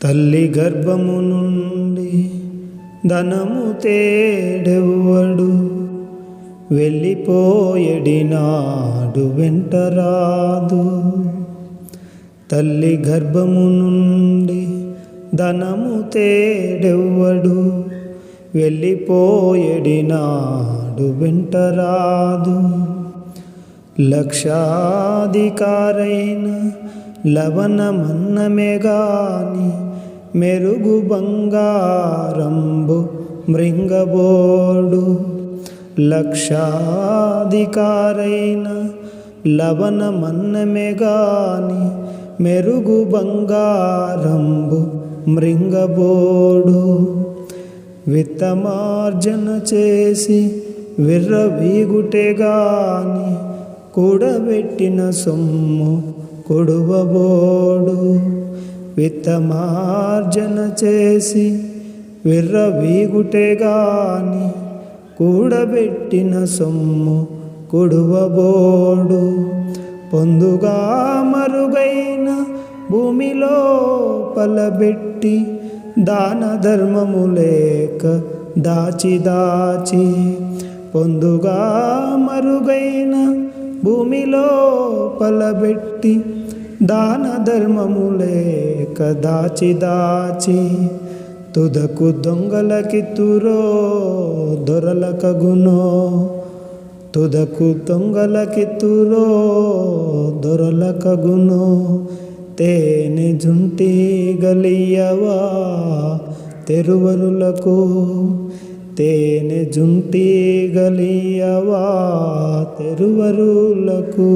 తల్లి గర్భము నుండి ధనము తేడెవ్వడు, వెళ్ళిపోయెడినాడు వెంటరాదు. తల్లి గర్భము నుండి ధనము తేడెవ్వడు, వెళ్ళిపోయెడినాడు వెంటరాదు. లక్షాధికారైన లవణమన్నమే గాని, మెరుగు బంగారంబు మృంగబోడు. లక్షాధికారైన లవణమన్నమే గాని, మెరుగు బంగారంబు మృంగబోడు. విత్తమార్జన చేసి విర్రవీగుటే గాని, కూడబెట్టిన సొమ్ము కొడువబోడు. విత్తమార్జన చేసి విర్రవీగుటే గాని, కూడబెట్టిన సొమ్ము కొడువబోడు. పొందుగా మరుగైన భూమిలో పలబెట్టి, దాన ధర్మము లేక దాచి దాచి. పొందుగా మరుగైన భూమిలో పలబెట్టి, దాన ధర్మము లేక దాచి దాచి. తుదకు దొంగలకిత్తురో దొరలకగునో, తుదకు దొంగలకిత్తురో దొరలకగునో. తేనె జుంటి గలియవా తెరువరులకు, తేనె జుంటి గలియవా తెరువరులకు.